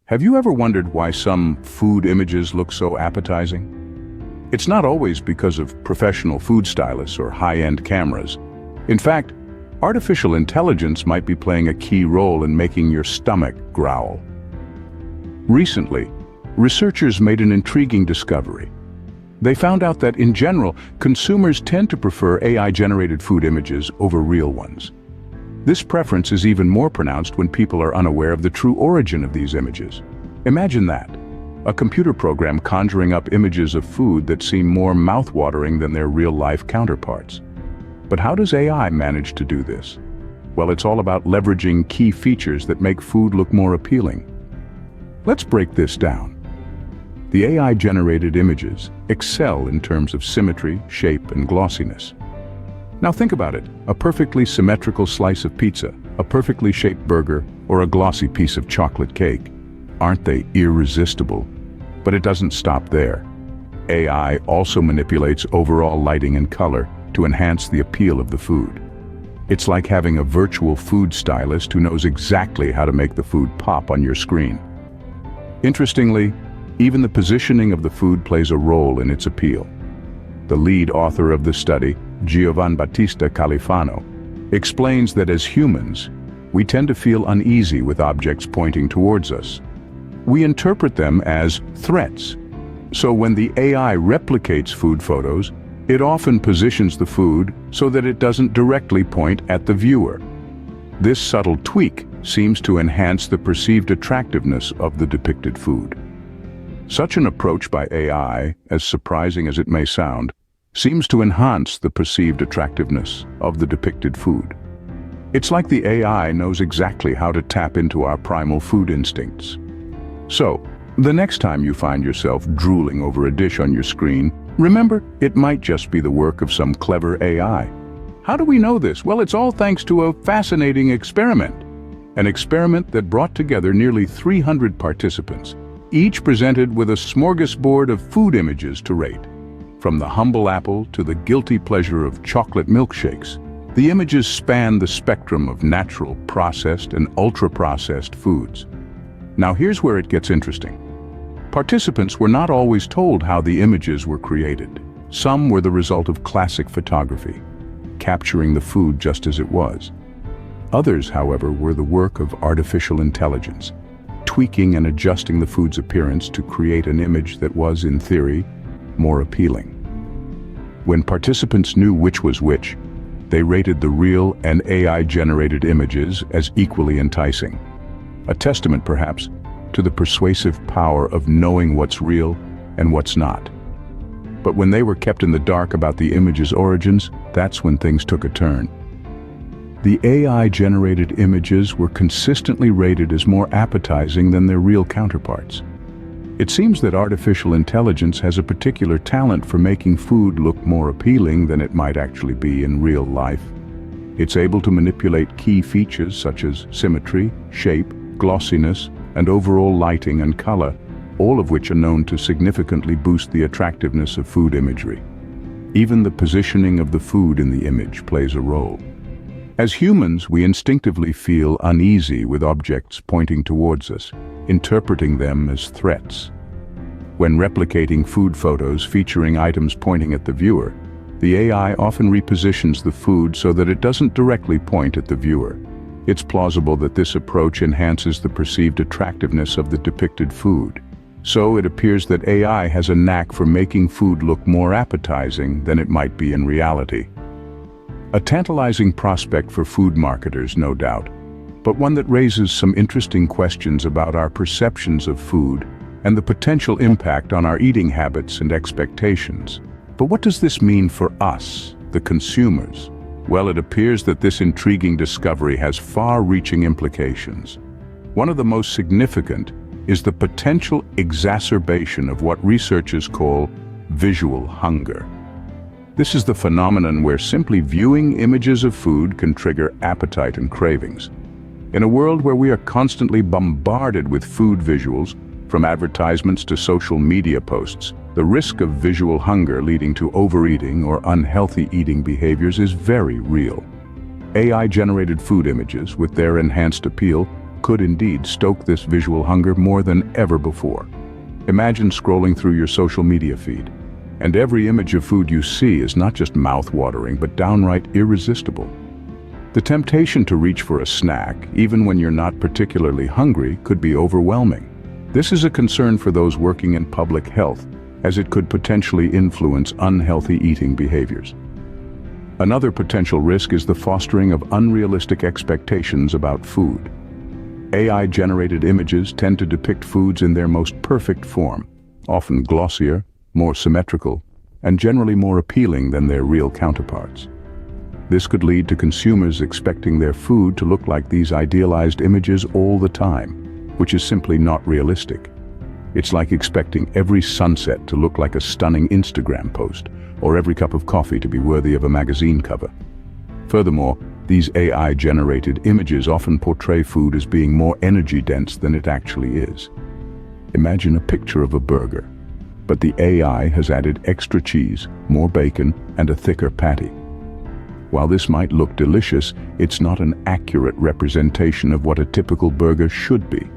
Have you ever wondered why some food images look so appetizing? It's not always because of professional food stylists or high-end cameras. In fact, artificial intelligence might be playing a key role in making your stomach growl. Recently, researchers made an intriguing discovery. They found out that, in general, consumers tend to prefer AI-generated food images over real ones. This preference is even more pronounced when people are unaware of the true origin of these images. Imagine that, a computer program conjuring up images of food that seem more mouth-watering than their real-life counterparts. But how does AI manage to do this? Well, it's all about leveraging key features that make food look more appealing. Let's break this down. The AI-generated images excel in terms of symmetry, shape, and glossiness. Now think about it, a perfectly symmetrical slice of pizza, a perfectly shaped burger, or a glossy piece of chocolate cake. Aren't they irresistible? But it doesn't stop there. AI also manipulates overall lighting and color to enhance the appeal of the food. It's like having a virtual food stylist who knows exactly how to make the food pop on your screen. Interestingly, even the positioning of the food plays a role in its appeal. The lead author of the study, Giovanbattista Califano, explains that as humans, we tend to feel uneasy with objects pointing towards us. We interpret them as threats. So when the AI replicates food photos, it often positions the food so that it doesn't directly point at the viewer. This subtle tweak seems to enhance the perceived attractiveness of the depicted food. Such an approach by AI, as surprising as it may sound, seems to enhance the perceived attractiveness of the depicted food. It's like the AI knows exactly how to tap into our primal food instincts. So, the next time you find yourself drooling over a dish on your screen, remember, it might just be the work of some clever AI. How do we know this? Well, it's all thanks to a fascinating experiment. An experiment that brought together nearly 300 participants, each presented with a smorgasbord of food images to rate. From the humble apple to the guilty pleasure of chocolate milkshakes, the images span the spectrum of natural, processed, and ultra-processed foods. Now here's where it gets interesting. Participants were not always told how the images were created. Some were the result of classic photography, capturing the food just as it was. Others, however, were the work of artificial intelligence, tweaking and adjusting the food's appearance to create an image that was, in theory, more appealing. When participants knew which was which, they rated the real and AI-generated images as equally enticing. A testament, perhaps, to the persuasive power of knowing what's real and what's not. But when they were kept in the dark about the image's origins, that's when things took a turn. The AI-generated images were consistently rated as more appetizing than their real counterparts. It seems that artificial intelligence has a particular talent for making food look more appealing than it might actually be in real life. It's able to manipulate key features such as symmetry, shape, glossiness, and overall lighting and color, all of which are known to significantly boost the attractiveness of food imagery. Even the positioning of the food in the image plays a role. As humans, we instinctively feel uneasy with objects pointing towards us, interpreting them as threats. When replicating food photos featuring items pointing at the viewer, the AI often repositions the food so that it doesn't directly point at the viewer. It's plausible that this approach enhances the perceived attractiveness of the depicted food. So it appears that AI has a knack for making food look more appetizing than it might be in reality. A tantalizing prospect for food marketers, no doubt, but one that raises some interesting questions about our perceptions of food and the potential impact on our eating habits and expectations. But what does this mean for us, the consumers? Well, it appears that this intriguing discovery has far-reaching implications. One of the most significant is the potential exacerbation of what researchers call visual hunger. This is the phenomenon where simply viewing images of food can trigger appetite and cravings. In a world where we are constantly bombarded with food visuals, from advertisements to social media posts, the risk of visual hunger leading to overeating or unhealthy eating behaviors is very real. AI-generated food images, with their enhanced appeal, could indeed stoke this visual hunger more than ever before. Imagine scrolling through your social media feed, and every image of food you see is not just mouth-watering but downright irresistible. The temptation to reach for a snack, even when you're not particularly hungry, could be overwhelming. This is a concern for those working in public health, as it could potentially influence unhealthy eating behaviors. Another potential risk is the fostering of unrealistic expectations about food. AI-generated images tend to depict foods in their most perfect form, often glossier, more symmetrical, and generally more appealing than their real counterparts. This could lead to consumers expecting their food to look like these idealized images all the time, which is simply not realistic. It's like expecting every sunset to look like a stunning Instagram post, or every cup of coffee to be worthy of a magazine cover. Furthermore, these AI-generated images often portray food as being more energy-dense than it actually is. Imagine a picture of a burger, but the AI has added extra cheese, more bacon, and a thicker patty. While this might look delicious, it's not an accurate representation of what a typical burger should be.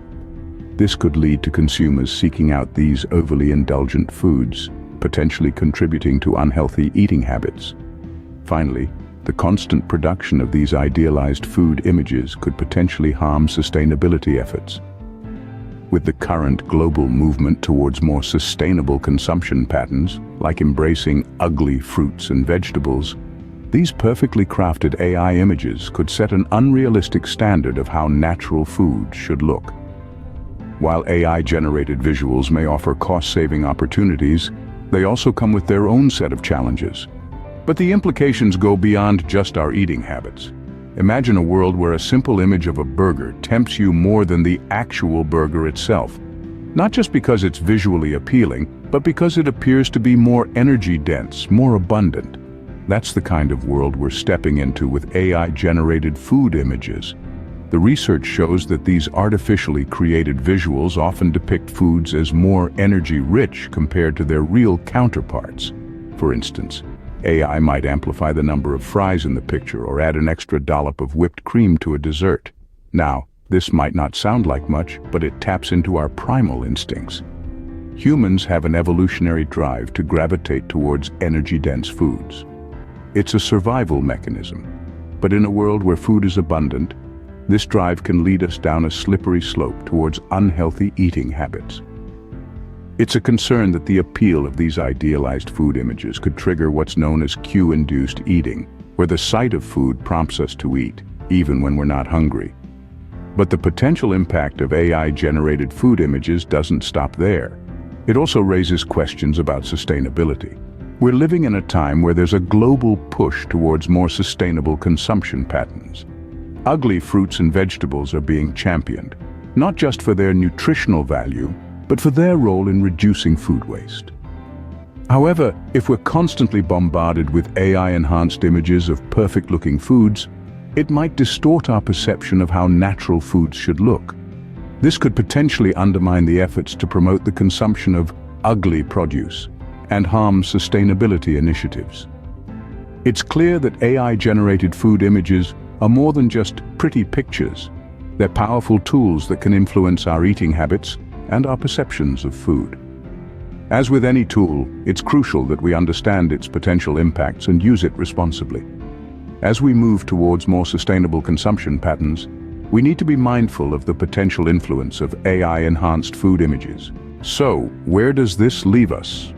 This could lead to consumers seeking out these overly indulgent foods, potentially contributing to unhealthy eating habits. Finally, the constant production of these idealized food images could potentially harm sustainability efforts. With the current global movement towards more sustainable consumption patterns, like embracing ugly fruits and vegetables, these perfectly crafted AI images could set an unrealistic standard of how natural food should look. While AI-generated visuals may offer cost-saving opportunities, they also come with their own set of challenges. But the implications go beyond just our eating habits. Imagine a world where a simple image of a burger tempts you more than the actual burger itself. Not just because it's visually appealing, but because it appears to be more energy-dense, more abundant. That's the kind of world we're stepping into with AI-generated food images. The research shows that these artificially created visuals often depict foods as more energy-rich compared to their real counterparts. For instance, AI might amplify the number of fries in the picture or add an extra dollop of whipped cream to a dessert. Now, this might not sound like much, but it taps into our primal instincts. Humans have an evolutionary drive to gravitate towards energy-dense foods. It's a survival mechanism, but in a world where food is abundant, this drive can lead us down a slippery slope towards unhealthy eating habits. It's a concern that the appeal of these idealized food images could trigger what's known as cue-induced eating, where the sight of food prompts us to eat, even when we're not hungry. But the potential impact of AI-generated food images doesn't stop there. It also raises questions about sustainability. We're living in a time where there's a global push towards more sustainable consumption patterns. Ugly fruits and vegetables are being championed, not just for their nutritional value, but for their role in reducing food waste. However, if we're constantly bombarded with AI-enhanced images of perfect-looking foods, it might distort our perception of how natural foods should look. This could potentially undermine the efforts to promote the consumption of ugly produce and harm sustainability initiatives. It's clear that AI-generated food images are more than just pretty pictures. They're powerful tools that can influence our eating habits and our perceptions of food. As with any tool, it's crucial that we understand its potential impacts and use it responsibly. As we move towards more sustainable consumption patterns, we need to be mindful of the potential influence of AI-enhanced food images. So, where does this leave us?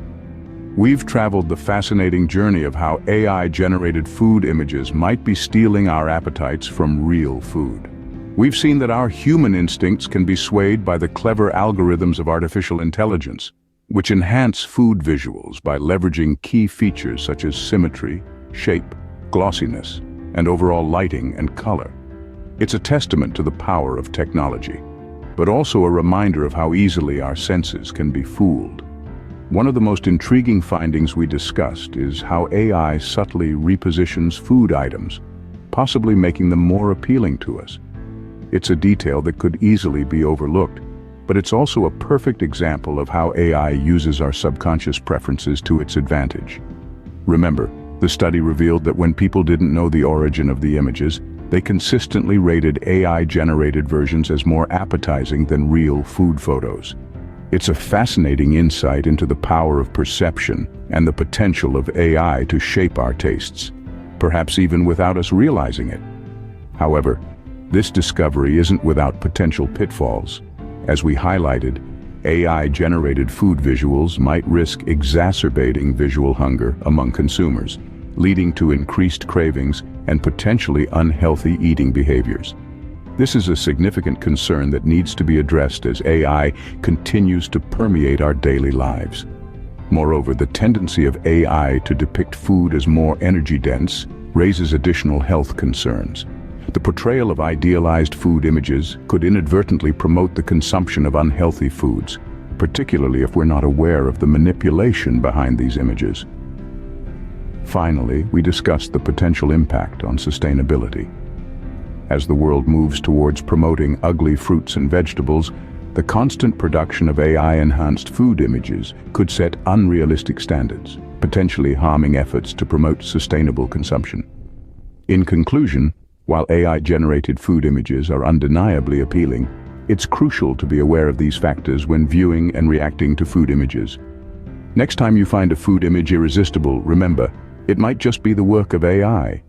We've traveled the fascinating journey of how AI-generated food images might be stealing our appetites from real food. We've seen that our human instincts can be swayed by the clever algorithms of artificial intelligence, which enhance food visuals by leveraging key features such as symmetry, shape, glossiness, and overall lighting and color. It's a testament to the power of technology, but also a reminder of how easily our senses can be fooled. One of the most intriguing findings we discussed is how AI subtly repositions food items, possibly making them more appealing to us. It's a detail that could easily be overlooked, but it's also a perfect example of how AI uses our subconscious preferences to its advantage. Remember, the study revealed that when people didn't know the origin of the images, They consistently rated AI-generated versions as more appetizing than real food photos. It's a fascinating insight into the power of perception and the potential of AI to shape our tastes, perhaps even without us realizing it. However, this discovery isn't without potential pitfalls. As we highlighted, AI-generated food visuals might risk exacerbating visual hunger among consumers, leading to increased cravings and potentially unhealthy eating behaviors. This is a significant concern that needs to be addressed as AI continues to permeate our daily lives. Moreover, the tendency of AI to depict food as more energy-dense raises additional health concerns. The portrayal of idealized food images could inadvertently promote the consumption of unhealthy foods, particularly if we're not aware of the manipulation behind these images. Finally, we discussed the potential impact on sustainability. As the world moves towards promoting ugly fruits and vegetables, the constant production of AI-enhanced food images could set unrealistic standards, potentially harming efforts to promote sustainable consumption. In conclusion, while AI-generated food images are undeniably appealing, it's crucial to be aware of these factors when viewing and reacting to food images. Next time you find a food image irresistible, remember, it might just be the work of AI.